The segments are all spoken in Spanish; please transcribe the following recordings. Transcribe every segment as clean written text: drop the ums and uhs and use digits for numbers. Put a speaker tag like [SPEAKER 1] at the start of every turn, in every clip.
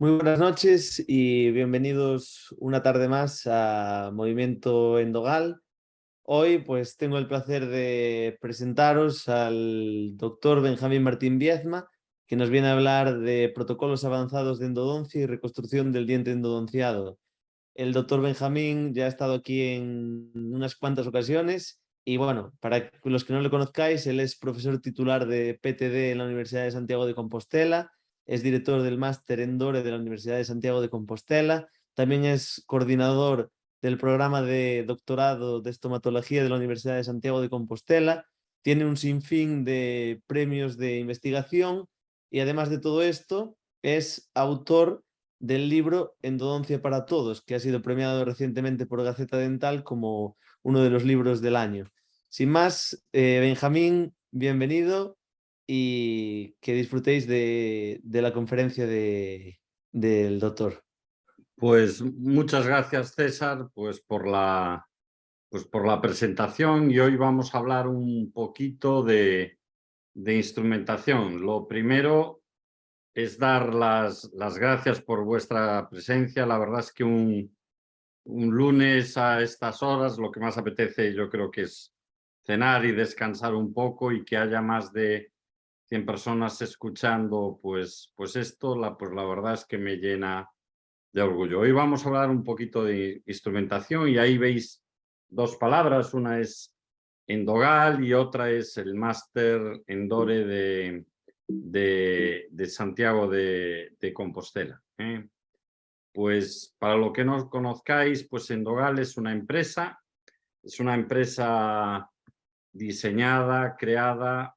[SPEAKER 1] Muy buenas noches y bienvenidos una tarde más a Movimiento Endogal. Hoy pues tengo el placer de presentaros al doctor Benjamín Martín Viezma, que nos viene a hablar de protocolos avanzados de endodoncia y reconstrucción del diente endodonciado. El doctor Benjamín ya ha estado aquí en unas cuantas ocasiones y bueno, para los que no lo conozcáis, él es profesor titular de PTD en la Universidad de Santiago de Compostela, es director del máster Endore de la Universidad de Santiago de Compostela, también es coordinador del programa de doctorado de estomatología de la Universidad de Santiago de Compostela, tiene un sinfín de premios de investigación y además de todo esto es autor del libro Endodoncia para Todos, que ha sido premiado recientemente por Gaceta Dental como uno de los libros del año. Sin más, Benjamín, bienvenido y que disfrutéis de la conferencia del doctor.
[SPEAKER 2] Pues muchas gracias, César, por la presentación, y hoy vamos a hablar un poquito de instrumentación. Lo primero es dar las gracias por vuestra presencia. La verdad es que un lunes a estas horas lo que más apetece yo creo que es cenar y descansar un poco, y que haya más de 100 personas escuchando pues esto, pues la verdad es que me llena de orgullo. Hoy vamos a hablar un poquito de instrumentación, y ahí veis dos palabras, una es Endogal y otra es el máster Endore de Santiago de Compostela. Pues para lo que no conozcáis, pues Endogal es una empresa diseñada, creada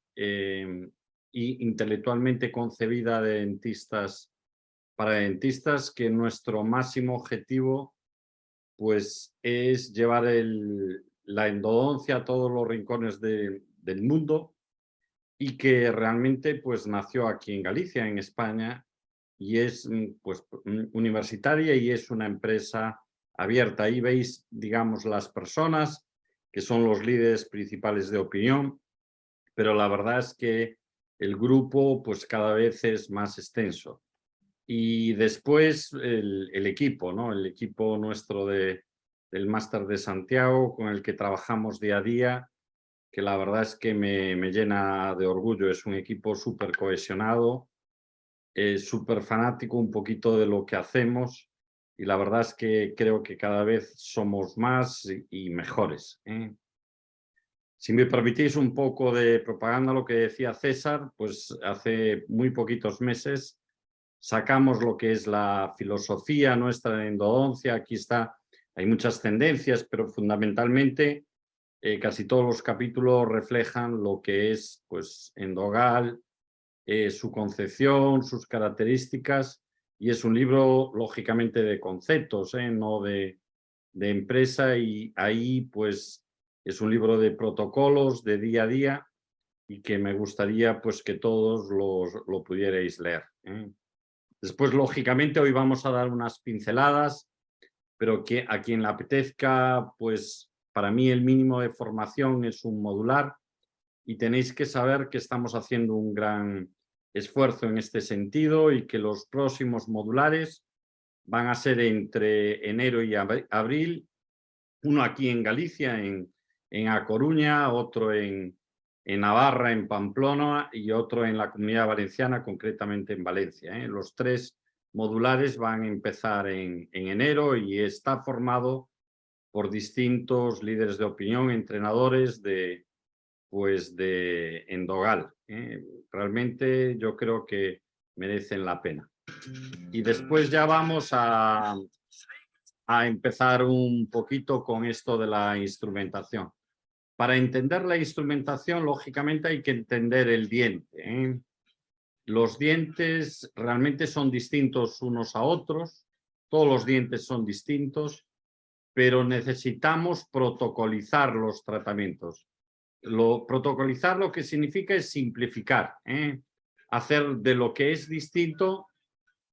[SPEAKER 2] y intelectualmente concebida de dentistas para dentistas, que nuestro máximo objetivo pues es llevar la endodoncia a todos los rincones del mundo, y que realmente pues nació aquí en Galicia, en España, y es pues universitaria, y es una empresa abierta. Ahí veis, digamos, las personas que son los líderes principales de opinión, pero la verdad es que el grupo pues cada vez es más extenso. Y después el equipo, ¿no? El equipo nuestro del Máster de Santiago, con el que trabajamos día a día, que la verdad es que me llena de orgullo. Es un equipo súper cohesionado, súper fanático un poquito de lo que hacemos, y la verdad es que creo que cada vez somos más y mejores. Si me permitís un poco de propaganda, lo que decía César, pues hace muy poquitos meses sacamos lo que es la filosofía nuestra de endodoncia. Aquí está, hay muchas tendencias, pero fundamentalmente casi todos los capítulos reflejan lo que es pues Endogal, su concepción, sus características, y es un libro lógicamente de conceptos, no de empresa, y ahí pues es un libro de protocolos de día a día, y que me gustaría pues que todos lo pudierais leer. Después, lógicamente, hoy vamos a dar unas pinceladas, pero que a quien le apetezca, pues para mí el mínimo de formación es un modular, y tenéis que saber que estamos haciendo un gran esfuerzo en este sentido, y que los próximos modulares van a ser entre enero y abril, uno aquí en Galicia, en A Coruña, otro en Navarra, en Pamplona, y otro en la Comunidad Valenciana, concretamente en Valencia. Los tres modulares van a empezar en enero, y está formado por distintos líderes de opinión, entrenadores de Endogal. Realmente yo creo que merecen la pena. Y después ya vamos a empezar un poquito con esto de la instrumentación. Para entender la instrumentación, lógicamente hay que entender el diente. Los dientes realmente son distintos unos a otros, todos los dientes son distintos, pero necesitamos protocolizar los tratamientos. Protocolizar lo que significa es simplificar, hacer de lo que es distinto,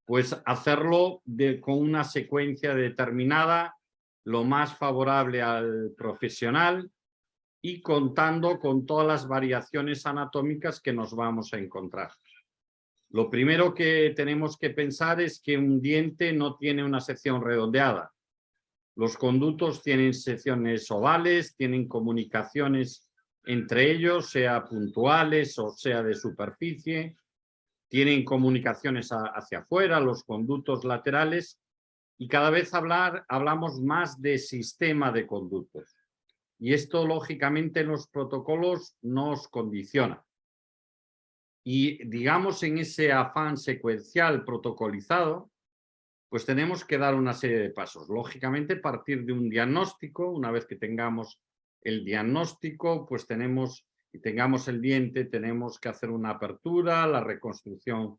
[SPEAKER 2] pues hacerlo con una secuencia determinada, lo más favorable al profesional, y contando con todas las variaciones anatómicas que nos vamos a encontrar. Lo primero que tenemos que pensar es que un diente no tiene una sección redondeada. Los conductos tienen secciones ovales, tienen comunicaciones entre ellos, sea puntuales o sea de superficie, tienen comunicaciones hacia afuera, los conductos laterales, y cada vez hablamos más de sistema de conductos. Y esto, lógicamente, en los protocolos nos condiciona. Y, digamos, en ese afán secuencial protocolizado, pues tenemos que dar una serie de pasos. Lógicamente, partir de un diagnóstico. Una vez que tengamos el diagnóstico, pues tengamos el diente, tenemos que hacer una apertura, la reconstrucción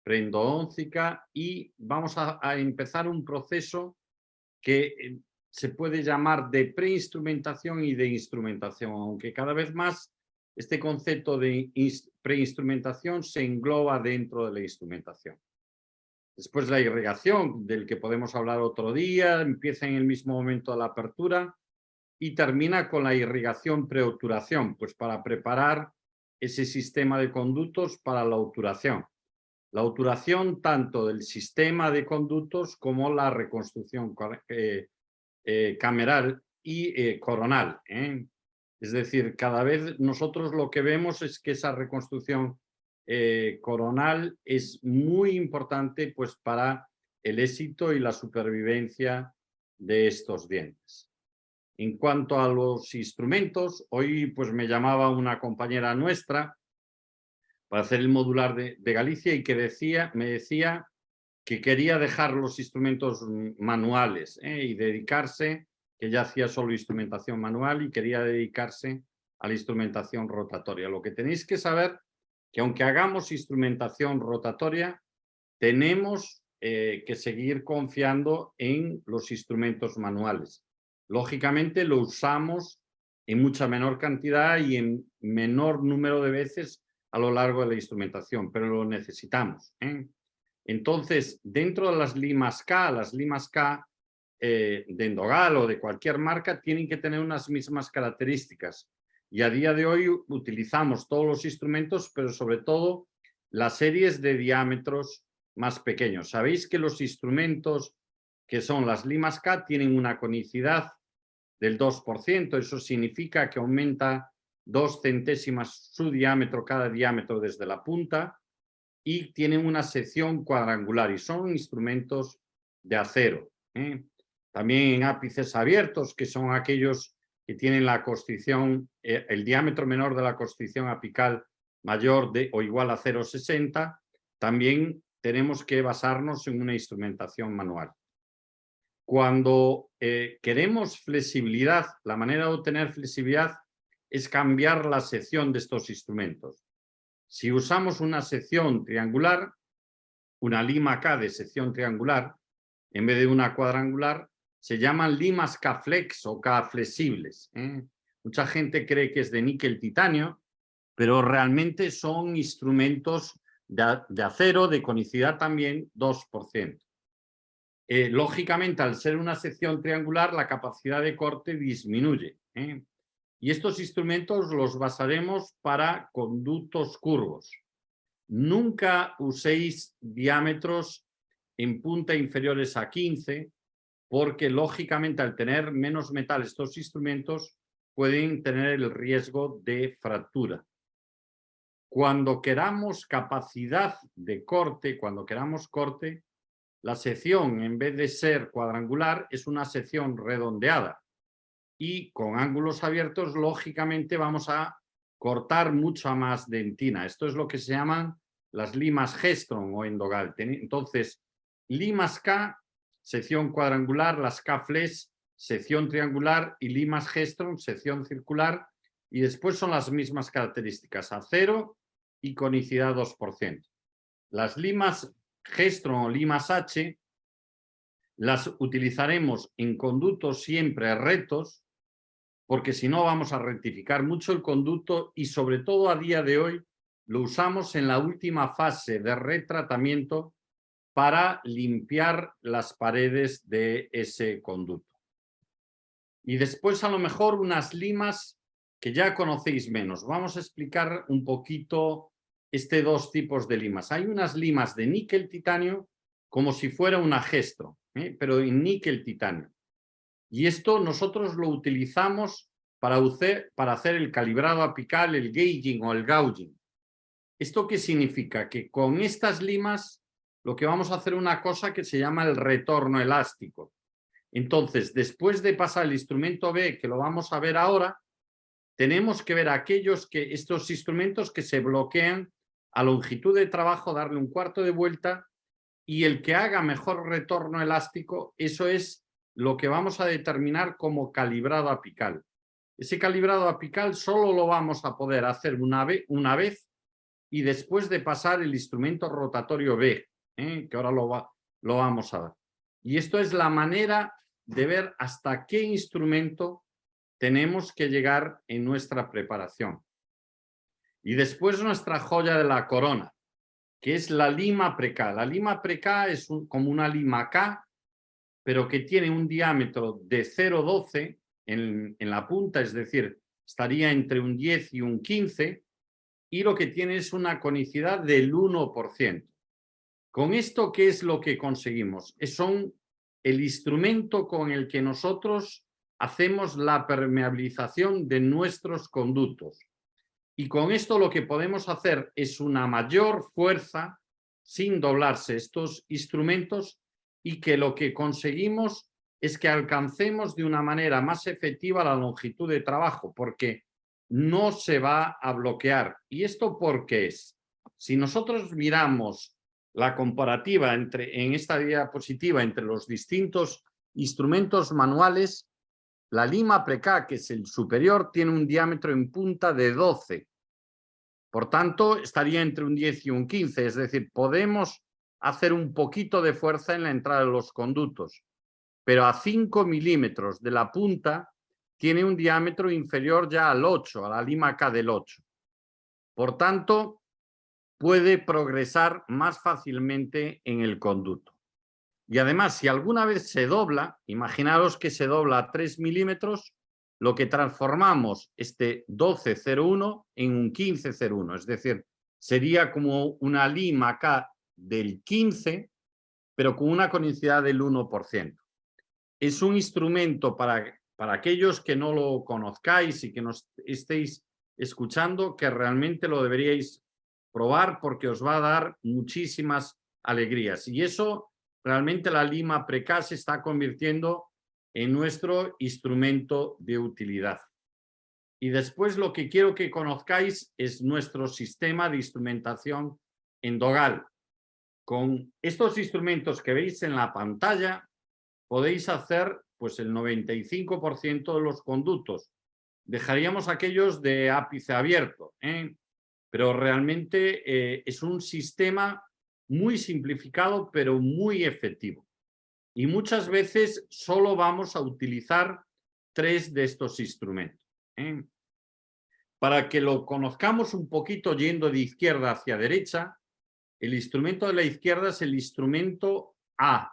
[SPEAKER 2] preendodóntica, y vamos a empezar un proceso que se puede llamar de preinstrumentación y de instrumentación, aunque cada vez más este concepto de preinstrumentación se engloba dentro de la instrumentación. Después la irrigación, del que podemos hablar otro día, empieza en el mismo momento de la apertura y termina con la irrigación preobturación, pues para preparar ese sistema de conductos para la obturación. La obturación tanto del sistema de conductos como la reconstrucción cameral y coronal. Es decir, cada vez nosotros lo que vemos es que esa reconstrucción coronal es muy importante, pues, para el éxito y la supervivencia de estos dientes. En cuanto a los instrumentos, hoy pues me llamaba una compañera nuestra para hacer el modular de Galicia y que me decía que quería dejar los instrumentos manuales y dedicarse, que ya hacía solo instrumentación manual y quería dedicarse a la instrumentación rotatoria. Lo que tenéis que saber que aunque hagamos instrumentación rotatoria, tenemos que seguir confiando en los instrumentos manuales. Lógicamente lo usamos en mucha menor cantidad y en menor número de veces a lo largo de la instrumentación, pero lo necesitamos. Entonces, dentro de las limas K de Endogal o de cualquier marca tienen que tener unas mismas características. Y a día de hoy utilizamos todos los instrumentos, pero sobre todo las series de diámetros más pequeños. Sabéis que los instrumentos que son las limas K tienen una conicidad del 2%. Eso significa que aumenta 2 centésimas su diámetro, cada diámetro desde la punta, y tienen una sección cuadrangular y son instrumentos de acero. También en ápices abiertos, que son aquellos que tienen la constricción, el diámetro menor de la constricción apical mayor o igual a 0,60, también tenemos que basarnos en una instrumentación manual. Cuando queremos flexibilidad, la manera de obtener flexibilidad es cambiar la sección de estos instrumentos. Si usamos una sección triangular, una lima K de sección triangular, en vez de una cuadrangular, se llaman limas K-flex o K-flexibles. Mucha gente cree que es de níquel titanio, pero realmente son instrumentos de acero, de conicidad también 2%. Lógicamente, al ser una sección triangular, la capacidad de corte disminuye. Y estos instrumentos los basaremos para conductos curvos. Nunca uséis diámetros en punta inferiores a 15, porque lógicamente al tener menos metal estos instrumentos pueden tener el riesgo de fractura. Cuando queramos capacidad de corte, cuando queramos corte, la sección, en vez de ser cuadrangular, es una sección redondeada. Y con ángulos abiertos, lógicamente, vamos a cortar mucha más dentina. Esto es lo que se llaman las limas Gestron o Endogal. Entonces, limas K, sección cuadrangular, las K-flex, sección triangular, y limas Gestron, sección circular, y después son las mismas características, acero y conicidad 2%. Las limas Gestron o limas H las utilizaremos en conductos siempre rectos, porque si no vamos a rectificar mucho el conducto, y sobre todo a día de hoy lo usamos en la última fase de retratamiento para limpiar las paredes de ese conducto. Y después a lo mejor unas limas que ya conocéis menos. Vamos a explicar un poquito dos tipos de limas. Hay unas limas de níquel titanio como si fuera una Gestro, pero en níquel titanio. Y esto nosotros lo utilizamos para hacer el calibrado apical, el gauging o el gouging. ¿Esto qué significa? Que con estas limas lo que vamos a hacer una cosa que se llama el retorno elástico. Entonces, después de pasar el instrumento B, que lo vamos a ver ahora, tenemos que ver estos instrumentos que se bloquean a longitud de trabajo, darle un cuarto de vuelta, y el que haga mejor retorno elástico, eso es lo que vamos a determinar como calibrado apical. Ese calibrado apical solo lo vamos a poder hacer una vez y después de pasar el instrumento rotatorio B, que ahora lo vamos a ver. Y esto es la manera de ver hasta qué instrumento tenemos que llegar en nuestra preparación. Y después nuestra joya de la corona, que es la lima pre-K. La lima pre-K es como una lima K, pero que tiene un diámetro de 0,12 en la punta, es decir, estaría entre un 10 y un 15, y lo que tiene es una conicidad del 1%. Con esto, ¿qué es lo que conseguimos? Son el instrumento con el que nosotros hacemos la permeabilización de nuestros conductos. Y con esto lo que podemos hacer es una mayor fuerza sin doblarse estos instrumentos, y que lo que conseguimos es que alcancemos de una manera más efectiva la longitud de trabajo, porque no se va a bloquear. ¿Y esto por qué es? Si nosotros miramos la comparativa en esta diapositiva entre los distintos instrumentos manuales, la lima pre-K, que es el superior, tiene un diámetro en punta de 12. Por tanto, estaría entre un 10 y un 15, es decir, podemos hacer un poquito de fuerza en la entrada de los conductos, pero a 5 milímetros de la punta tiene un diámetro inferior ya al 8, a la lima K del 8. Por tanto, puede progresar más fácilmente en el conducto. Y además, si alguna vez se dobla, imaginaros que se dobla a 3 milímetros, lo que transformamos este 12,01 en un 15,01, es decir, sería como una lima K del 15, pero con una conicidad del 1%. Es un instrumento para aquellos que no lo conozcáis y que nos estéis escuchando, que realmente lo deberíais probar, porque os va a dar muchísimas alegrías. Y eso, realmente la lima pre-K se está convirtiendo en nuestro instrumento de utilidad. Y después lo que quiero que conozcáis es nuestro sistema de instrumentación en Dogal. Con estos instrumentos que veis en la pantalla podéis hacer pues el 95% de los conductos. Dejaríamos aquellos de ápice abierto, pero realmente es un sistema muy simplificado, pero muy efectivo. Y muchas veces solo vamos a utilizar 3 de estos instrumentos. Para que lo conozcamos un poquito yendo de izquierda hacia derecha, el instrumento de la izquierda es el instrumento A,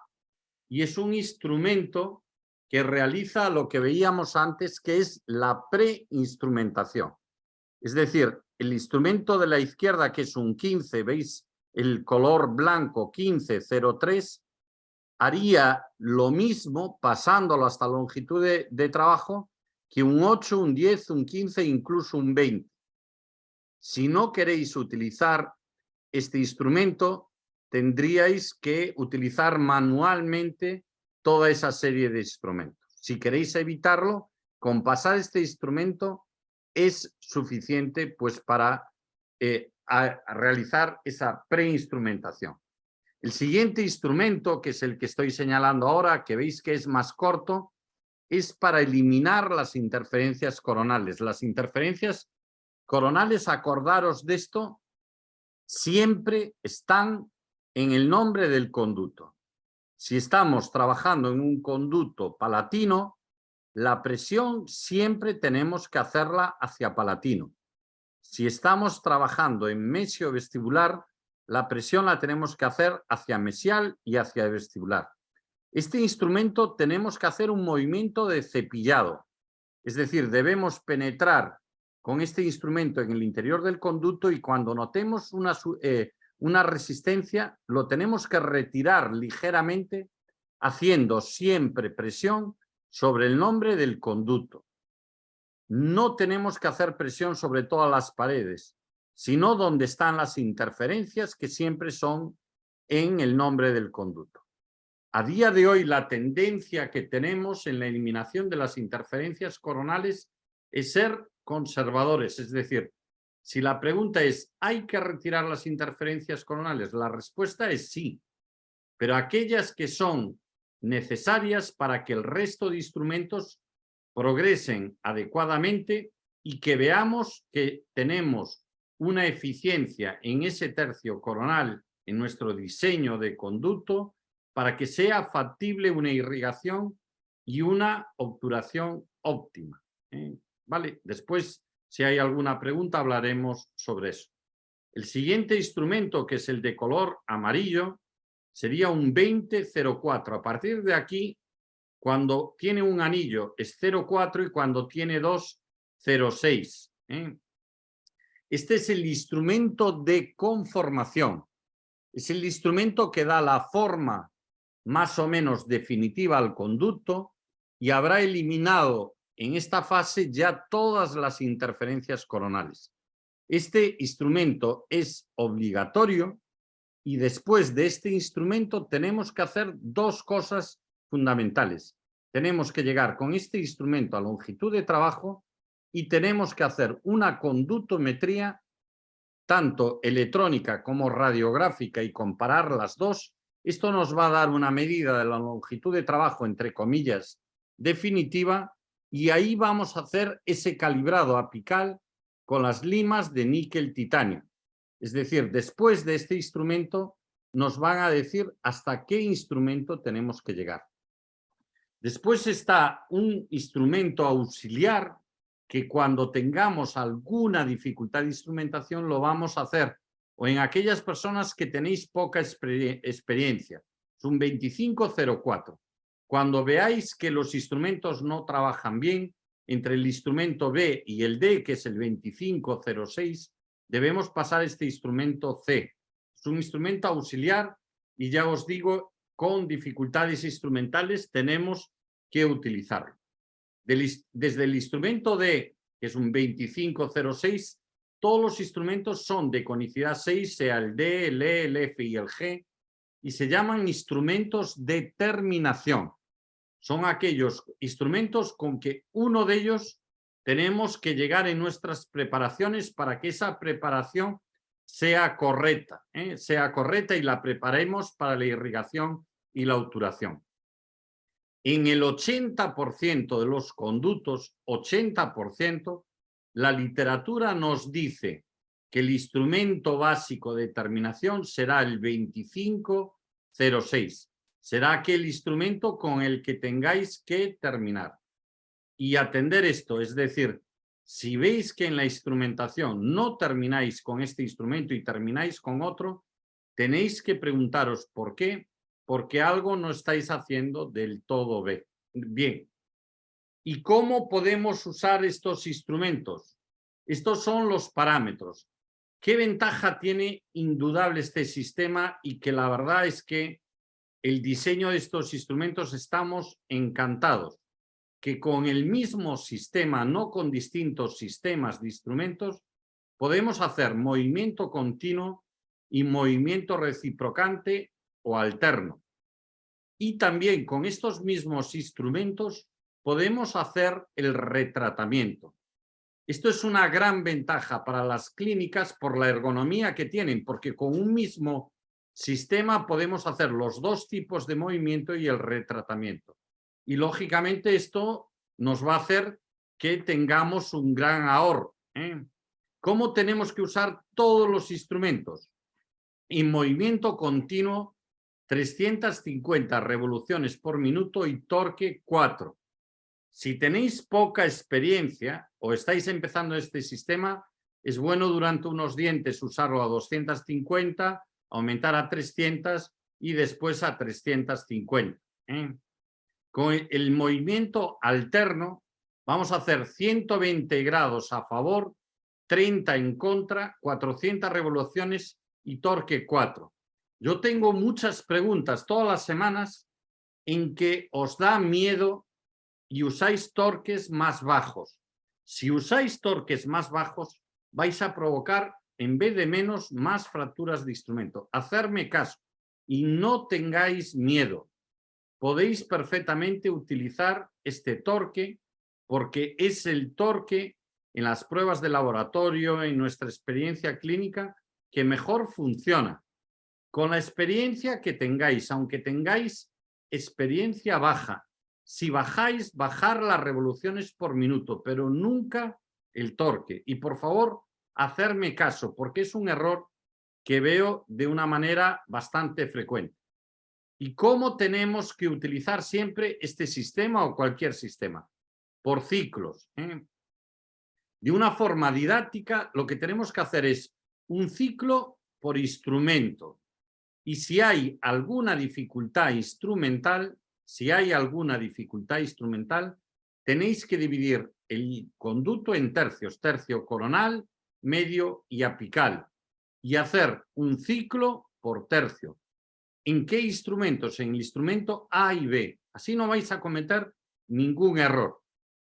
[SPEAKER 2] y es un instrumento que realiza lo que veíamos antes, que es la preinstrumentación. Es decir, el instrumento de la izquierda, que es un 15, veis el color blanco 1503, haría lo mismo pasándolo hasta longitud de trabajo que un 8, un 10, un 15, incluso un 20. Si no queréis utilizar este instrumento, tendríais que utilizar manualmente toda esa serie de instrumentos. Si queréis evitarlo, con pasar este instrumento es suficiente pues para realizar esa preinstrumentación. El siguiente instrumento, que es el que estoy señalando ahora, que veis que es más corto, es para eliminar las interferencias coronales. Las interferencias coronales, acordaros de esto, siempre están en el nombre del conducto. Si estamos trabajando en un conducto palatino, la presión siempre tenemos que hacerla hacia palatino. Si estamos trabajando en mesio vestibular, la presión la tenemos que hacer hacia mesial y hacia vestibular. Este instrumento tenemos que hacer un movimiento de cepillado, es decir, debemos penetrar con este instrumento en el interior del conducto y cuando notemos una resistencia, lo tenemos que retirar ligeramente, haciendo siempre presión sobre el nombre del conducto. No tenemos que hacer presión sobre todas las paredes, sino donde están las interferencias, que siempre son en el nombre del conducto. A día de hoy, la tendencia que tenemos en la eliminación de las interferencias coronales es ser conservadores. Es decir, si la pregunta es, ¿hay que retirar las interferencias coronales? La respuesta es sí, pero aquellas que son necesarias para que el resto de instrumentos progresen adecuadamente y que veamos que tenemos una eficiencia en ese tercio coronal en nuestro diseño de conducto para que sea factible una irrigación y una obturación óptima. ¿Vale? Después, si hay alguna pregunta, hablaremos sobre eso. El siguiente instrumento, que es el de color amarillo, sería un 20-04. A partir de aquí, cuando tiene un anillo es 0,4 y cuando tiene dos, 0,6. Este es el instrumento de conformación. Es el instrumento que da la forma más o menos definitiva al conducto y habrá eliminado en esta fase ya todas las interferencias coronales. Este instrumento es obligatorio y después de este instrumento tenemos que hacer dos cosas fundamentales. Tenemos que llegar con este instrumento a longitud de trabajo y tenemos que hacer una conductometría tanto electrónica como radiográfica y comparar las dos. Esto nos va a dar una medida de la longitud de trabajo, entre comillas, definitiva, y ahí vamos a hacer ese calibrado apical con las limas de níquel titanio. Es decir, después de este instrumento nos van a decir hasta qué instrumento tenemos que llegar. Después está un instrumento auxiliar que cuando tengamos alguna dificultad de instrumentación lo vamos a hacer o en aquellas personas que tenéis poca experiencia. Es un 2504. Cuando veáis que los instrumentos no trabajan bien, entre el instrumento B y el D, que es el 2506, debemos pasar este instrumento C. Es un instrumento auxiliar y ya os digo, con dificultades instrumentales tenemos que utilizarlo. Desde el instrumento D, que es un 2506, todos los instrumentos son de conicidad 6, sea el D, el E, el F y el G, y se llaman instrumentos de terminación. Son aquellos instrumentos con que uno de ellos tenemos que llegar en nuestras preparaciones para que esa preparación sea correcta y la preparemos para la irrigación y la obturación. En el 80% de los conductos, 80%, la literatura nos dice que el instrumento básico de terminación será el 2506. Será aquel instrumento con el que tengáis que terminar. Y atender esto, es decir, si veis que en la instrumentación no termináis con este instrumento y termináis con otro, tenéis que preguntaros por qué, porque algo no estáis haciendo del todo bien. ¿Y cómo podemos usar estos instrumentos? Estos son los parámetros. ¿Qué ventaja tiene indudable este sistema? Y que la verdad es que el diseño de estos instrumentos estamos encantados, que con el mismo sistema, no con distintos sistemas de instrumentos, podemos hacer movimiento continuo y movimiento reciprocante o alterno. Y también con estos mismos instrumentos podemos hacer el retratamiento. Esto es una gran ventaja para las clínicas por la ergonomía que tienen, porque con un mismo sistema podemos hacer los dos tipos de movimiento y el retratamiento. Y lógicamente esto nos va a hacer que tengamos un gran ahorro. ¿Cómo tenemos que usar todos los instrumentos? En movimiento continuo, 350 revoluciones por minuto y torque 4. Si tenéis poca experiencia o estáis empezando este sistema, es bueno durante unos dientes usarlo a 250, aumentar a 300 y después a 350. Con el movimiento alterno vamos a hacer 120 grados a favor 30 en contra, 400 revoluciones y torque 4. Yo tengo muchas preguntas todas las semanas en que os da miedo y usáis torques más bajos. Si usáis torques más bajos, vais a provocar, en vez de menos, más fracturas de instrumento. Hacerme caso y no tengáis miedo. Podéis perfectamente utilizar este torque porque es el torque en las pruebas de laboratorio, en nuestra experiencia clínica, que mejor funciona. Con la experiencia que tengáis, aunque tengáis experiencia baja, si bajáis, bajar las revoluciones por minuto, pero nunca el torque. Y por favor, hacerme caso, porque es un error que veo de una manera bastante frecuente. ¿Y cómo tenemos que utilizar siempre este sistema o cualquier sistema? Por ciclos. De una forma didáctica, lo que tenemos que hacer es un ciclo por instrumento. Y si hay alguna dificultad instrumental, tenéis que dividir el conducto en tercios, tercio coronal, medio y apical, y hacer un ciclo por tercio. ¿En qué instrumentos? En el instrumento A y B. Así no vais a cometer ningún error.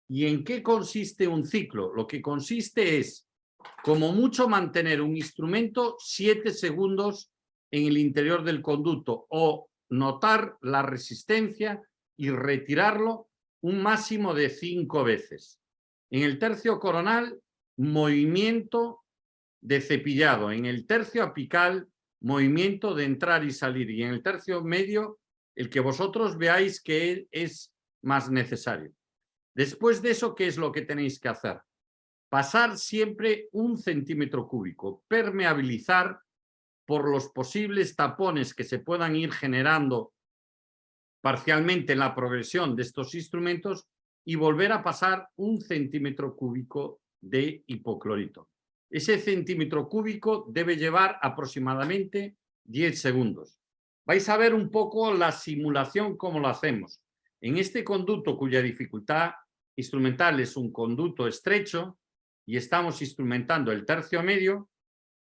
[SPEAKER 2] ¿Y en qué consiste un ciclo? Lo que consiste es, como mucho, mantener un instrumento 7 segundos en el interior del conducto o notar la resistencia y retirarlo un máximo de 5 veces. En el tercio coronal, movimiento de cepillado. En el tercio apical, movimiento de entrar y salir. Y en el tercio medio, el que vosotros veáis que es más necesario. Después de eso, ¿qué es lo que tenéis que hacer? Pasar siempre 1 centímetro cúbico, permeabilizar por los posibles tapones que se puedan ir generando parcialmente en la progresión de estos instrumentos y volver a pasar 1 centímetro cúbico de hipoclorito. Ese centímetro cúbico debe llevar aproximadamente 10 segundos. Vais a ver un poco la simulación, cómo lo hacemos. En este conducto, cuya dificultad instrumental es un conducto estrecho y estamos instrumentando el tercio medio,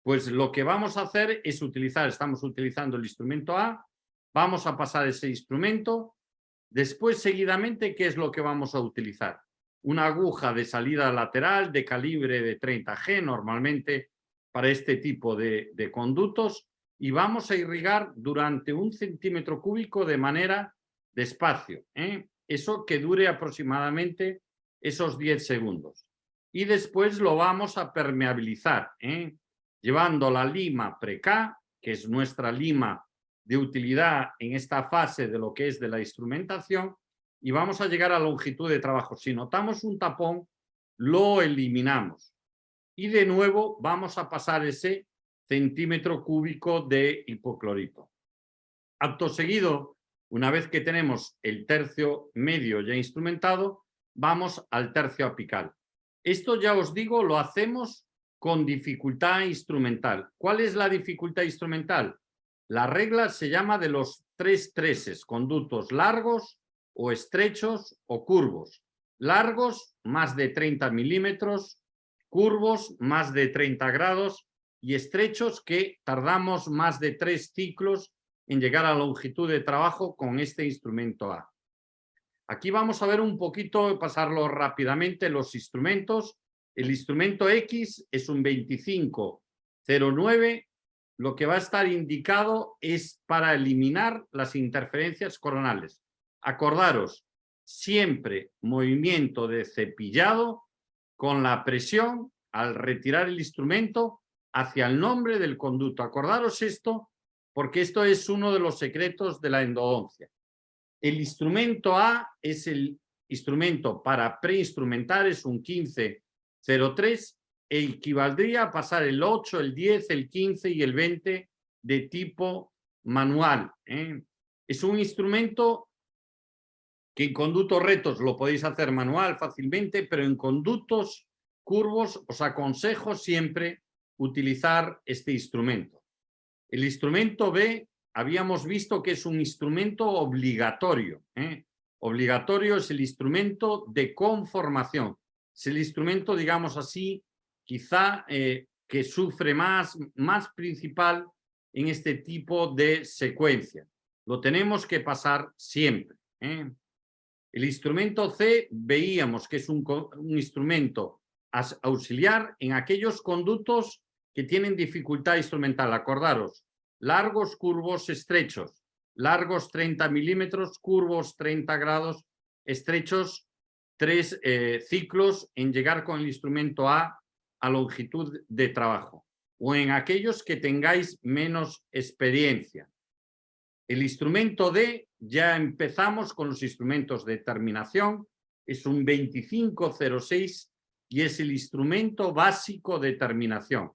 [SPEAKER 2] pues lo que vamos a hacer es estamos utilizando el instrumento A, vamos a pasar ese instrumento, después seguidamente, ¿qué es lo que vamos a utilizar? Una aguja de salida lateral de calibre de 30G, normalmente para este tipo de conductos, y vamos a irrigar durante 1 centímetro cúbico de manera despacio. Eso que dure aproximadamente esos 10 segundos. Y después lo vamos a permeabilizar, llevando la lima Pre-K, que es nuestra lima de utilidad en esta fase de lo que es de la instrumentación, y vamos a llegar a longitud de trabajo. Si notamos un tapón, lo eliminamos. Y de nuevo vamos a pasar ese centímetro cúbico de hipoclorito. Acto seguido, una vez que tenemos el tercio medio ya instrumentado, vamos al tercio apical. Esto, ya os digo, lo hacemos con dificultad instrumental. ¿Cuál es la dificultad instrumental? La regla se llama de los 3 treses, conductos largos o estrechos o curvos. Largos, más de 30 milímetros, curvos, más de 30 grados, y estrechos, que tardamos más de 3 ciclos en llegar a longitud de trabajo con este instrumento A. Aquí vamos a ver un poquito, pasarlo rápidamente, los instrumentos. El instrumento X es un 2509. Lo que va a estar indicado es para eliminar las interferencias coronales. Acordaros, siempre movimiento de cepillado con la presión al retirar el instrumento hacia el nombre del conducto. Acordaros esto, porque esto es uno de los secretos de la endodoncia. El instrumento A es el instrumento para preinstrumentar, es un 1503, e equivaldría a pasar el 8, el 10, el 15 y el 20 de tipo manual. Es un instrumento que en conductos rectos lo podéis hacer manual fácilmente, pero en conductos curvos os aconsejo siempre utilizar este instrumento. El instrumento B habíamos visto que es un instrumento obligatorio. Obligatorio es el instrumento de conformación. Es el instrumento, digamos así, quizá que sufre más principal en este tipo de secuencia. Lo tenemos que pasar siempre. El instrumento C veíamos que es un instrumento auxiliar en aquellos conductos que tienen dificultad instrumental. Acordaros, largos, curvos, estrechos. Largos 30 milímetros, curvos 30 grados, estrechos 3 ciclos en llegar con el instrumento A longitud de trabajo. O en aquellos que tengáis menos experiencia. El instrumento D, ya empezamos con los instrumentos de terminación, es un 2506 y es el instrumento básico de terminación.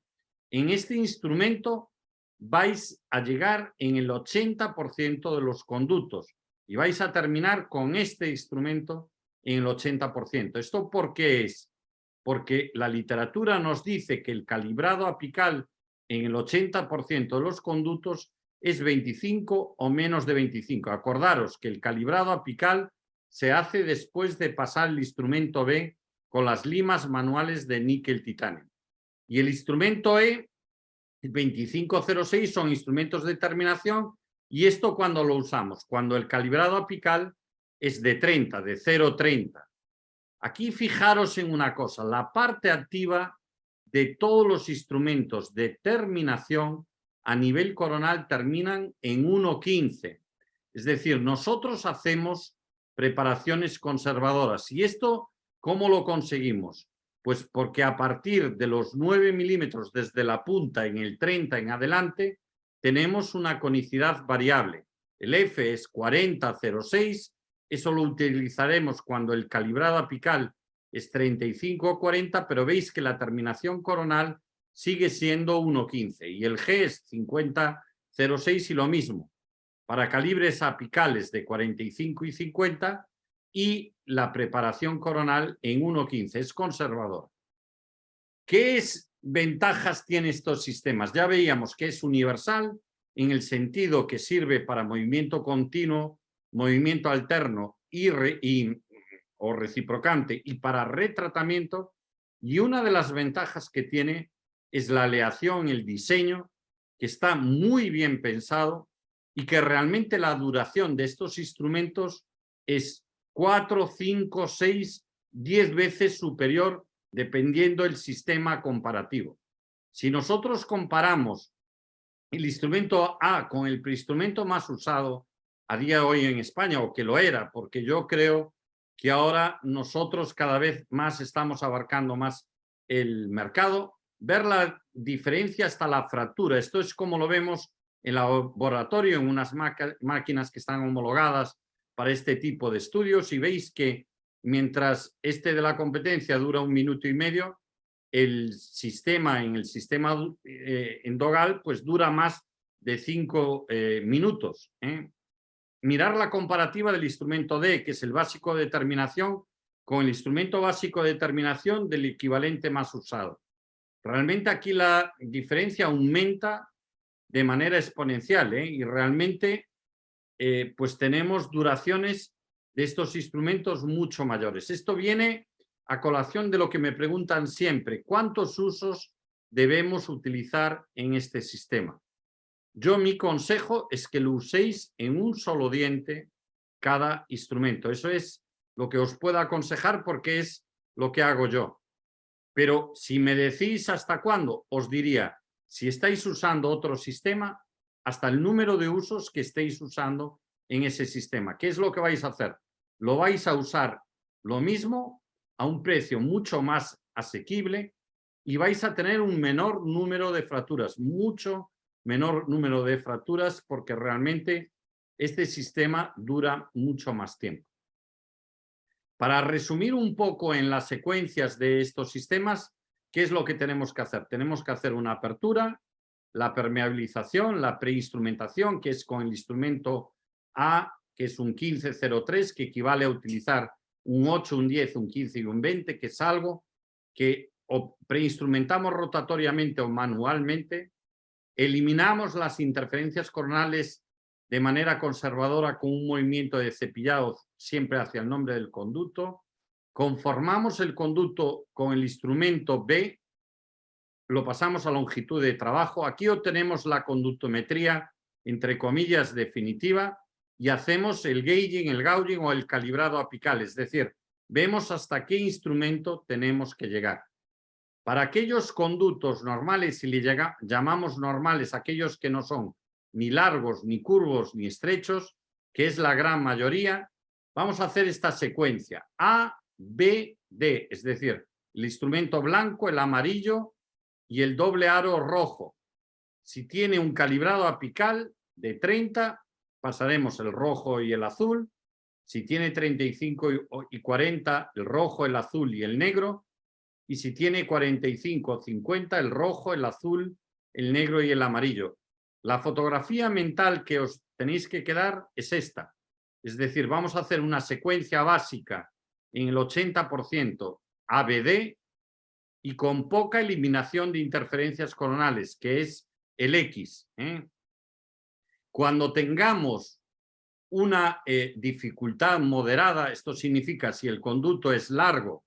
[SPEAKER 2] En este instrumento vais a llegar en el 80% de los conductos y vais a terminar con este instrumento en el 80%. ¿Esto por qué es? Porque la literatura nos dice que el calibrado apical en el 80% de los conductos es 25 o menos de 25. Acordaros que el calibrado apical se hace después de pasar el instrumento B con las limas manuales de níquel titanio. Y el instrumento E, el 2506, son instrumentos de terminación. ¿Y esto cuando lo usamos? Cuando el calibrado apical es de 30, de 0,30. Aquí fijaros en una cosa, la parte activa de todos los instrumentos de terminación a nivel coronal terminan en 1,15. Es decir, nosotros hacemos preparaciones conservadoras. ¿Y esto cómo lo conseguimos? Pues porque a partir de los 9 milímetros desde la punta en el 30 en adelante, tenemos una conicidad variable. El F es 40,06, eso lo utilizaremos cuando el calibrado apical es 35 o 40, pero veis que la terminación coronal sigue siendo 1,15 y el G es 50,06 y lo mismo para calibres apicales de 45 y 50 y la preparación coronal en 1,15, es conservador. ¿Qué ventajas tienen estos sistemas? Ya veíamos que es universal en el sentido que sirve para movimiento continuo, movimiento alterno o reciprocante y para retratamiento, y una de las ventajas que tiene es la aleación, el diseño, que está muy bien pensado y que realmente la duración de estos instrumentos es 4, 5, 6, 10 veces superior dependiendo del sistema comparativo. Si nosotros comparamos el instrumento A con el instrumento más usado a día de hoy en España, o que lo era, porque yo creo que ahora nosotros cada vez más estamos abarcando más el mercado, ver la diferencia hasta la fractura. Esto es como lo vemos en laboratorio, en unas máquinas que están homologadas para este tipo de estudios, y veis que mientras este de la competencia dura 1 minuto y medio, el sistema en el sistema endogal pues dura más de 5 minutos. Mirar la comparativa del instrumento D, que es el básico de terminación, con el instrumento básico de terminación del equivalente más usado. Realmente aquí la diferencia aumenta de manera exponencial, y realmente pues tenemos duraciones de estos instrumentos mucho mayores. Esto viene a colación de lo que me preguntan siempre: ¿cuántos usos debemos utilizar en este sistema? Yo, mi consejo es que lo uséis en un solo diente cada instrumento. Eso es lo que os puedo aconsejar porque es lo que hago yo. Pero si me decís hasta cuándo, os diría, si estáis usando otro sistema, hasta el número de usos que estéis usando en ese sistema. ¿Qué es lo que vais a hacer? Lo vais a usar lo mismo a un precio mucho más asequible y vais a tener un menor número de fracturas, mucho menor número de fracturas, porque realmente este sistema dura mucho más tiempo. Para resumir un poco en las secuencias de estos sistemas, ¿qué es lo que tenemos que hacer? Tenemos que hacer una apertura, la permeabilización, la preinstrumentación, que es con el instrumento A, que es un 1503, que equivale a utilizar un 8, un 10, un 15 y un 20, que es algo que o preinstrumentamos rotatoriamente o manualmente. Eliminamos las interferencias coronales de manera conservadora con un movimiento de cepillado siempre hacia el nombre del conducto. Conformamos el conducto con el instrumento B lo pasamos a longitud de trabajo. Aquí obtenemos la conductometría, entre comillas, definitiva, y hacemos el gauging, el gouging o el calibrado apical, es decir, vemos hasta qué instrumento tenemos que llegar. Para aquellos conductos normales, si le llamamos normales, aquellos que no son ni largos, ni curvos, ni estrechos, que es la gran mayoría, vamos a hacer esta secuencia A, B, D, es decir, el instrumento blanco, el amarillo y el doble aro rojo. Si tiene un calibrado apical de 30, pasaremos el rojo y el azul. Si tiene 35 y 40, el rojo, el azul y el negro. Y si tiene 45 o 50, el rojo, el azul, el negro y el amarillo. La fotografía mental que os tenéis que quedar es esta. Es decir, vamos a hacer una secuencia básica en el 80% ABD y con poca eliminación de interferencias coronales, que es el X. Cuando tengamos una dificultad moderada, esto significa si el conducto es largo,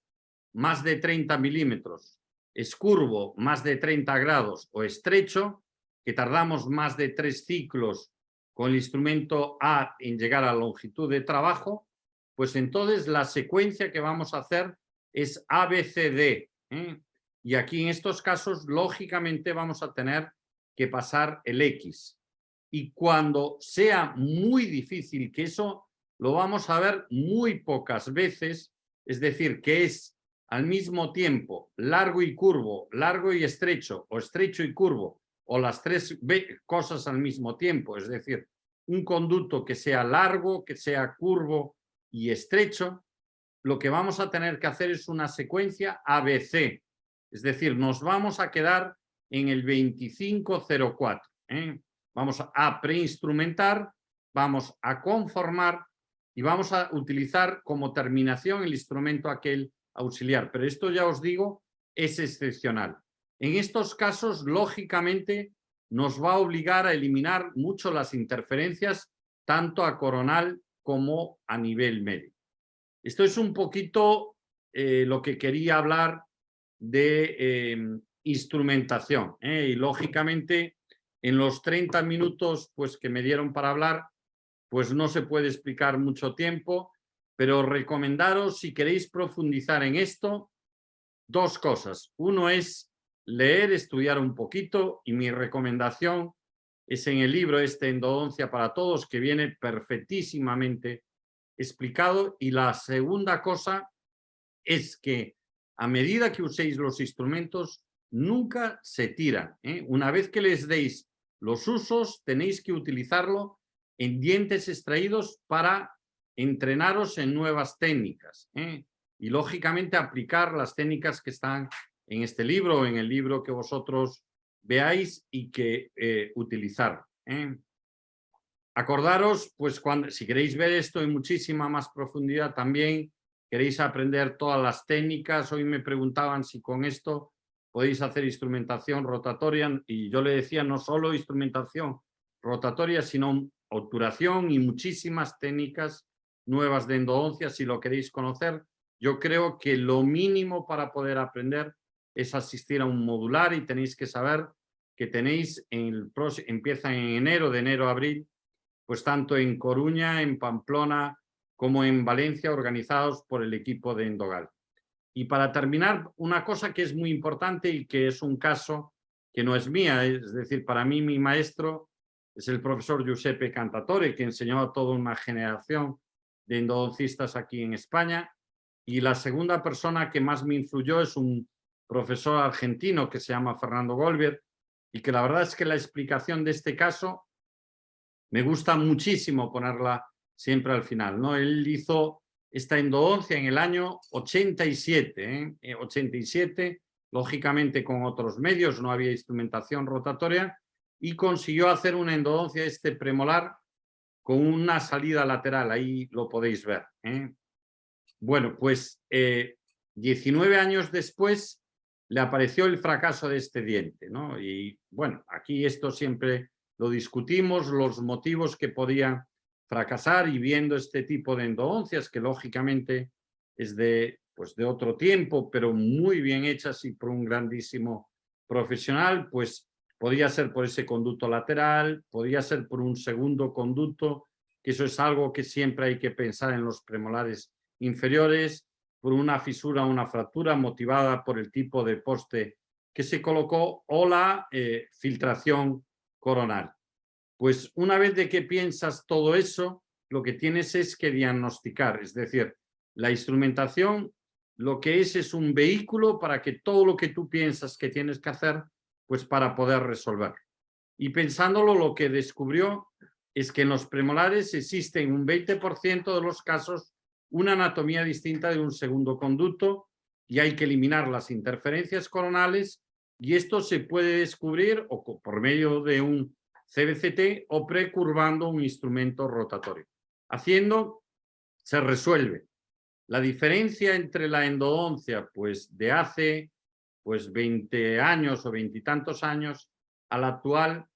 [SPEAKER 2] más de 30 milímetros, es curvo, más de 30 grados o estrecho, que tardamos más de 3 ciclos con el instrumento A en llegar a la longitud de trabajo, pues entonces la secuencia que vamos a hacer es ABCD. Y aquí en estos casos, lógicamente, vamos a tener que pasar el X. Y cuando sea muy difícil, que eso lo vamos a ver muy pocas veces, es decir, que es al mismo tiempo largo y curvo, largo y estrecho o estrecho y curvo, o las tres cosas al mismo tiempo, es decir, un conducto que sea largo, que sea curvo y estrecho, lo que vamos a tener que hacer es una secuencia ABC, es decir, nos vamos a quedar en el 2504. Vamos a preinstrumentar, vamos a conformar y vamos a utilizar como terminación el instrumento aquel auxiliar. Pero esto, ya os digo, es excepcional. En estos casos, lógicamente, nos va a obligar a eliminar mucho las interferencias, tanto a coronal como a nivel medio. Esto es un poquito lo que quería hablar de instrumentación. Y lógicamente, en los 30 minutos pues, que me dieron para hablar, pues no se puede explicar mucho tiempo, pero recomendaros, si queréis profundizar en esto, dos cosas. Uno es leer, estudiar un poquito, y mi recomendación es en el libro Endodoncia para Todos, que viene perfectísimamente explicado. Y la segunda cosa es que a medida que uséis los instrumentos, nunca se tiran. Una vez que les deis los usos, tenéis que utilizarlo en dientes extraídos para entrenaros en nuevas técnicas. Y lógicamente aplicar las técnicas que están en este libro o en el libro que vosotros veáis y que utilizar. Acordaros, pues si queréis ver esto en muchísima más profundidad también, queréis aprender todas las técnicas. Hoy me preguntaban si con esto podéis hacer instrumentación rotatoria, y yo le decía no solo instrumentación rotatoria, sino obturación y muchísimas técnicas nuevas de endodoncia. Si lo queréis conocer, yo creo que lo mínimo para poder aprender es asistir a un modular, y tenéis que saber que tenéis, empiezan en enero, de enero a abril, pues tanto en Coruña, en Pamplona, como en Valencia, organizados por el equipo de Endogal. Y para terminar, una cosa que es muy importante y que es un caso que no es mía, es decir, para mí mi maestro es el profesor Giuseppe Cantatore, que enseñó a toda una generación de endodoncistas aquí en España. Y la segunda persona que más me influyó es un profesor argentino que se llama Fernando Golver, y que la verdad es que la explicación de este caso me gusta muchísimo ponerla siempre al final, ¿no? Él hizo esta endodoncia en el año 87, 87, lógicamente con otros medios, no había instrumentación rotatoria, y consiguió hacer una endodoncia premolar con una salida lateral, ahí lo podéis ver. Bueno, pues 19 años después le apareció el fracaso de este diente, ¿no? Y bueno, aquí esto siempre lo discutimos, los motivos que podían fracasar, y viendo este tipo de endodoncias, que lógicamente es de otro tiempo, pero muy bien hechas y por un grandísimo profesional, pues podría ser por ese conducto lateral, podría ser por un segundo conducto, que eso es algo que siempre hay que pensar en los premolares inferiores, por una fisura o una fractura motivada por el tipo de poste que se colocó o la filtración coronal. Pues una vez de que piensas todo eso, lo que tienes es que diagnosticar, es decir, la instrumentación lo que es un vehículo para que todo lo que tú piensas que tienes que hacer, pues para poder resolver. Y pensándolo, lo que descubrió es que en los premolares existe en un 20% de los casos una anatomía distinta de un segundo conducto y hay que eliminar las interferencias coronales, y esto se puede descubrir o por medio de un CBCT o precurvando un instrumento rotatorio. Haciendo, se resuelve. La diferencia entre la endodoncia pues, de hace 20 años o 20 y tantos años a la actual,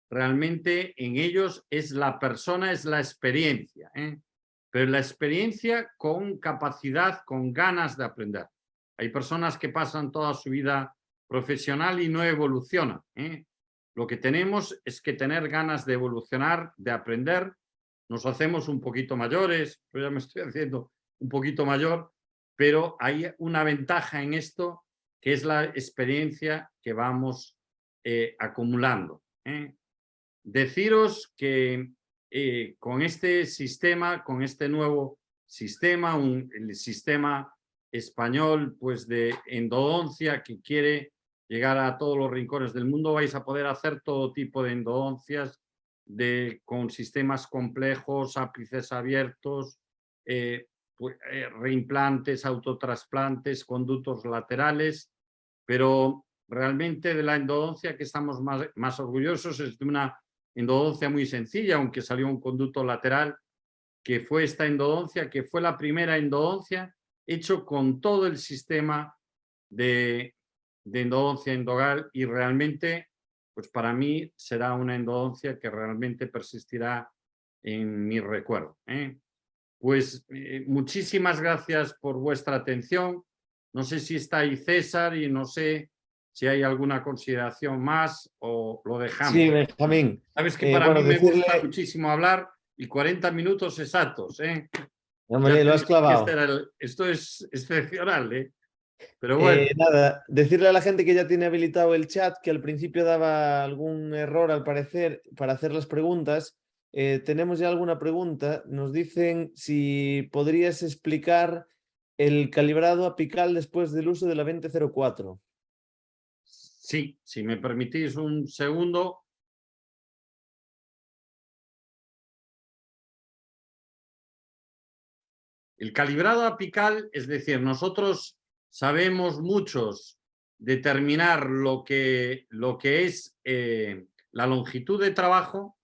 [SPEAKER 2] realmente en ellos es la persona, es la experiencia, pero la experiencia con capacidad, con ganas de aprender. Hay personas que pasan toda su vida profesional y no evolucionan. Lo que tenemos es que tener ganas de evolucionar, de aprender. Nos hacemos un poquito mayores, yo ya me estoy haciendo un poquito mayor, pero hay una ventaja en esto, que es la experiencia que vamos acumulando. Deciros que con este sistema, con este nuevo sistema, el sistema español pues de endodoncia que quiere llegar a todos los rincones del mundo, vais a poder hacer todo tipo de endodoncias con sistemas complejos, ápices abiertos, reimplantes, autotrasplantes, conductos laterales, pero realmente de la endodoncia que estamos más orgullosos es de una endodoncia muy sencilla, aunque salió un conducto lateral, que fue esta endodoncia, que fue la primera endodoncia hecho con todo el sistema de endodoncia endogal, y realmente, pues para mí será una endodoncia que realmente persistirá en mi recuerdo. Pues muchísimas gracias por vuestra atención. No sé si está ahí César y no sé si hay alguna consideración más o lo dejamos.
[SPEAKER 1] Sí, Benjamín.
[SPEAKER 2] Sabes que para mí me gusta muchísimo hablar, y 40 minutos exactos.
[SPEAKER 1] Hombre, lo has clavado.
[SPEAKER 2] Esto es excepcional, pero bueno.
[SPEAKER 1] Nada, decirle a la gente que ya tiene habilitado el chat, que al principio daba algún error al parecer para hacer las preguntas. Tenemos ya alguna pregunta. Nos dicen si podrías explicar el calibrado apical después del uso de la 2004.
[SPEAKER 2] Sí, si me permitís un segundo. El calibrado apical, es decir, nosotros sabemos muchos determinar lo que es la longitud de trabajo,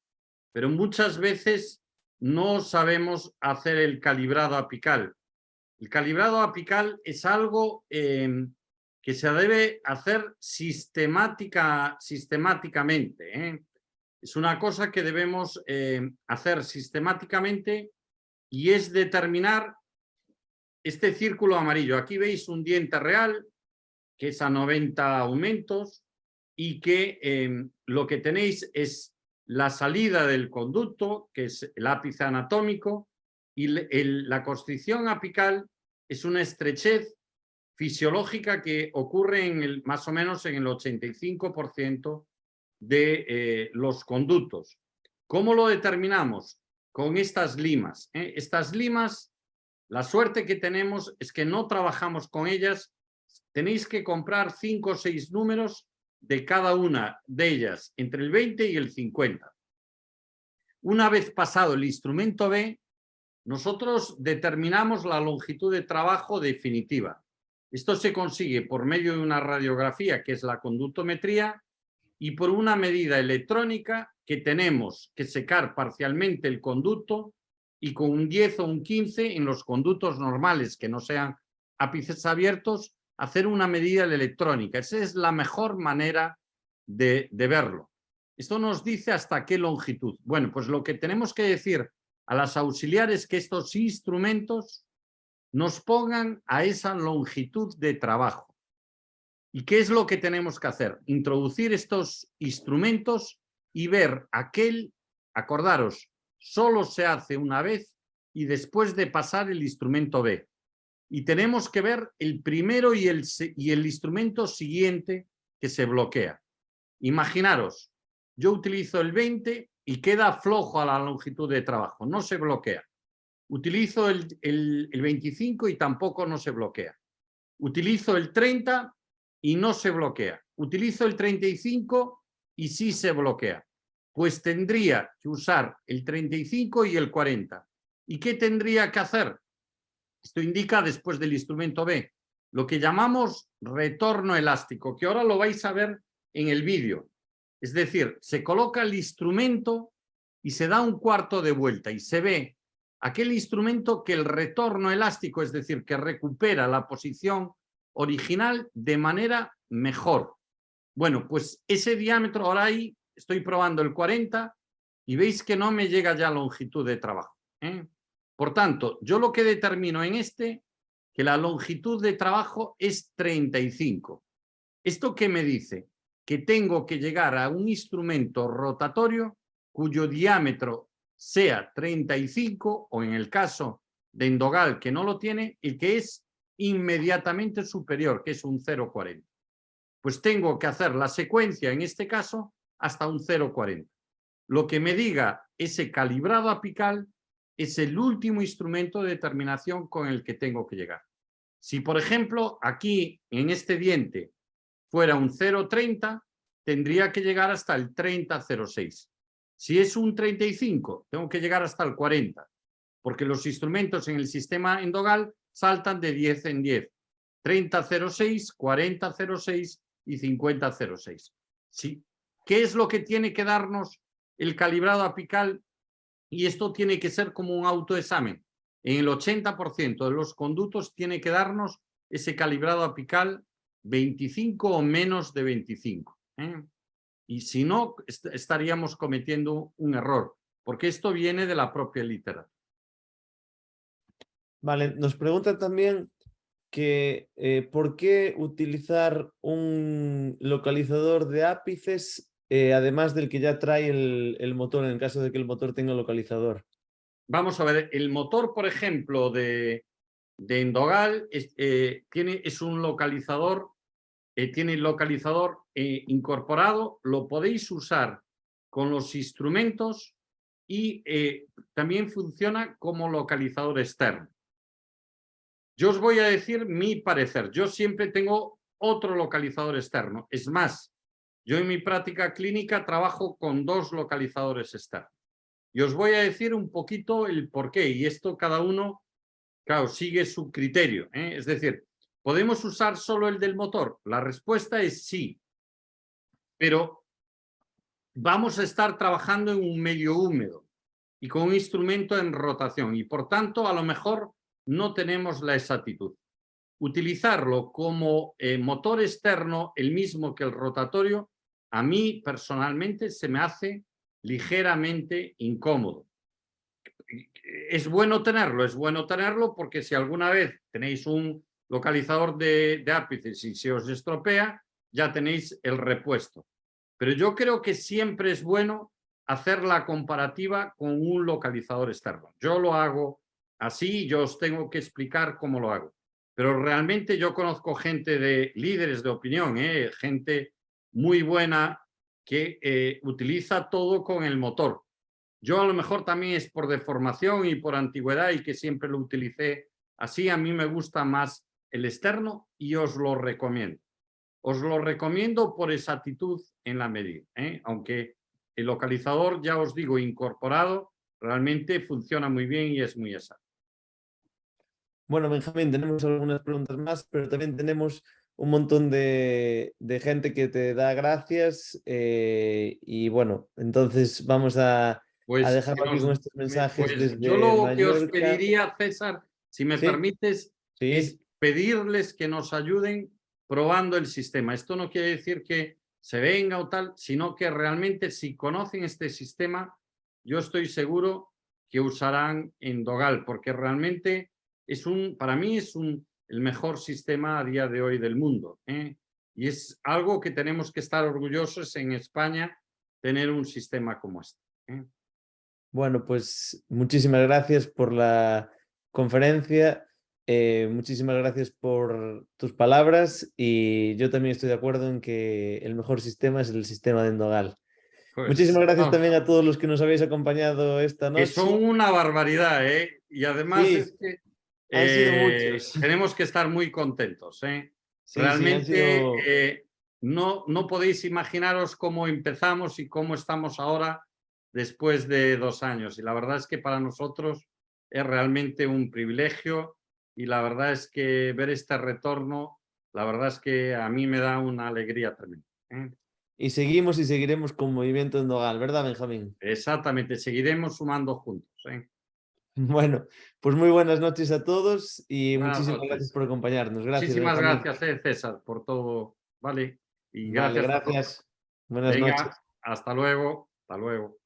[SPEAKER 2] pero muchas veces no sabemos hacer el calibrado apical. El calibrado apical es algo que se debe hacer sistemáticamente. Es una cosa que debemos hacer sistemáticamente, y es determinar este círculo amarillo. Aquí veis un diente real que es a 90 aumentos y que lo que tenéis es la salida del conducto, que es el ápice anatómico, y la constricción apical es una estrechez fisiológica que ocurre más o menos en el 85% de los conductos. ¿Cómo lo determinamos? Con estas limas. Estas limas, la suerte que tenemos es que no trabajamos con ellas. Tenéis que comprar 5 o 6 números de cada una de ellas, entre el 20 y el 50. Una vez pasado el instrumento B, nosotros determinamos la longitud de trabajo definitiva. Esto se consigue por medio de una radiografía, que es la conductometría, y por una medida electrónica que tenemos que secar parcialmente el conducto, y con un 10 o un 15 en los conductos normales que no sean ápices abiertos, hacer una medida electrónica. Esa es la mejor manera de verlo. Esto nos dice hasta qué longitud. Bueno, pues lo que tenemos que decir a las auxiliares es que estos instrumentos nos pongan a esa longitud de trabajo. ¿Y qué es lo que tenemos que hacer? Introducir estos instrumentos y ver acordaros, solo se hace una vez y después de pasar el instrumento B. Y tenemos que ver el primero y el instrumento siguiente que se bloquea. Imaginaros, yo utilizo el 20 y queda flojo a la longitud de trabajo, no se bloquea. Utilizo el 25 y tampoco no se bloquea. Utilizo el 30 y no se bloquea. Utilizo el 35 y sí se bloquea. Pues tendría que usar el 35 y el 40. ¿Y qué tendría que hacer? Esto indica después del instrumento B, lo que llamamos retorno elástico, que ahora lo vais a ver en el vídeo. Es decir, se coloca el instrumento y se da un cuarto de vuelta y se ve aquel instrumento que el retorno elástico, es decir, que recupera la posición original de manera mejor. Bueno, pues ese diámetro, ahora ahí estoy probando el 40 y veis que no me llega ya a longitud de trabajo. Por tanto, yo lo que determino en que la longitud de trabajo es 35. ¿Esto qué me dice? Que tengo que llegar a un instrumento rotatorio cuyo diámetro sea 35 o en el caso de Endogal que no lo tiene, el que es inmediatamente superior, que es un 0,40. Pues tengo que hacer la secuencia, en este caso, hasta un 0,40. Lo que me diga ese calibrado apical es el último instrumento de determinación con el que tengo que llegar. Si, por ejemplo, aquí en este diente fuera un 0,30, tendría que llegar hasta el 30,06. Si es un 35, tengo que llegar hasta el 40, porque los instrumentos en el sistema endogal saltan de 10 en 10. 30,06, 40,06 y 50,06. ¿Sí? ¿Qué es lo que tiene que darnos el calibrado apical? Y esto tiene que ser como un autoexamen. En el 80% de los conductos tiene que darnos ese calibrado apical 25 o menos de 25. Y si no, estaríamos cometiendo un error, porque esto viene de la propia literatura.
[SPEAKER 1] Vale, nos pregunta también que ¿por qué utilizar un localizador de ápices además del que ya trae el motor, en el caso de que el motor tenga localizador?
[SPEAKER 2] Vamos a ver, el motor, por ejemplo, de Endogal es un localizador, tiene el localizador incorporado, lo podéis usar con los instrumentos y también funciona como localizador externo. Yo os voy a decir mi parecer. Yo siempre tengo otro localizador externo. Es más, yo en mi práctica clínica trabajo con 2 localizadores externos. Y os voy a decir un poquito el porqué. Y esto cada uno, claro, sigue su criterio. Es decir, ¿podemos usar solo el del motor? La respuesta es sí. Pero vamos a estar trabajando en un medio húmedo y con un instrumento en rotación. Y por tanto, a lo mejor no tenemos la exactitud. Utilizarlo como motor externo, el mismo que el rotatorio, a mí personalmente se me hace ligeramente incómodo. Es bueno tenerlo porque si alguna vez tenéis un localizador de ápices y se os estropea, ya tenéis el repuesto. Pero yo creo que siempre es bueno hacer la comparativa con un localizador externo. Yo lo hago así, yo os tengo que explicar cómo lo hago. Pero realmente yo conozco gente de líderes de opinión, gente muy buena que utiliza todo con el motor. Yo a lo mejor también es por deformación y por antigüedad y que siempre lo utilicé así. A mí me gusta más el externo y os lo recomiendo. Os lo recomiendo por exactitud en la medida, aunque el localizador, ya os digo, incorporado, realmente funciona muy bien y es muy exacto.
[SPEAKER 1] Bueno, Benjamín, tenemos algunas preguntas más, pero también tenemos un montón de gente que te da gracias y bueno, entonces vamos a dejarlo aquí con estos mensajes
[SPEAKER 2] pues yo
[SPEAKER 1] desde
[SPEAKER 2] lo que os
[SPEAKER 1] Mallorca.
[SPEAKER 2] pediría, César, si me
[SPEAKER 1] Sí,
[SPEAKER 2] permites,
[SPEAKER 1] sí.
[SPEAKER 2] es pedirles que nos ayuden probando el sistema. Esto no quiere decir que se venga o tal, sino que realmente si conocen este sistema, yo estoy seguro que usarán Endogal, porque realmente para mí es el mejor sistema a día de hoy del mundo. Y es algo que tenemos que estar orgullosos en España, tener un sistema como este.
[SPEAKER 1] Bueno, pues muchísimas gracias por la conferencia, muchísimas gracias por tus palabras y yo también estoy de acuerdo en que el mejor sistema es el sistema de Endogal.
[SPEAKER 2] Pues
[SPEAKER 1] Muchísimas gracias
[SPEAKER 2] no,
[SPEAKER 1] también a todos los que nos habéis acompañado esta
[SPEAKER 2] que
[SPEAKER 1] noche.
[SPEAKER 2] son una barbaridad, ¿eh? Y además
[SPEAKER 1] Sí,
[SPEAKER 2] es que
[SPEAKER 1] han sido muchos.
[SPEAKER 2] tenemos que estar muy contentos, ¿eh?
[SPEAKER 1] Sí, sí, han sido...
[SPEAKER 2] Realmente no podéis imaginaros cómo empezamos y cómo estamos ahora después de 2 años. Y la verdad es que para nosotros es realmente un privilegio y la verdad es que ver este retorno, la verdad es que a mí me da una alegría tremenda, ¿eh?
[SPEAKER 1] Y seguimos y seguiremos con Movimiento Endogal, ¿verdad, Benjamín?
[SPEAKER 2] Exactamente, seguiremos sumando juntos, ¿eh?
[SPEAKER 1] Bueno, pues muy buenas noches a todos y
[SPEAKER 2] Buenas
[SPEAKER 1] muchísimas gracias
[SPEAKER 2] noches.
[SPEAKER 1] por acompañarnos. Gracias,
[SPEAKER 2] Muchísimas
[SPEAKER 1] Benjamín.
[SPEAKER 2] gracias, César, por todo, ¿vale? Y
[SPEAKER 1] Vale,
[SPEAKER 2] gracias a todos.
[SPEAKER 1] gracias. Buenas
[SPEAKER 2] Venga,
[SPEAKER 1] noches.
[SPEAKER 2] hasta luego, hasta luego.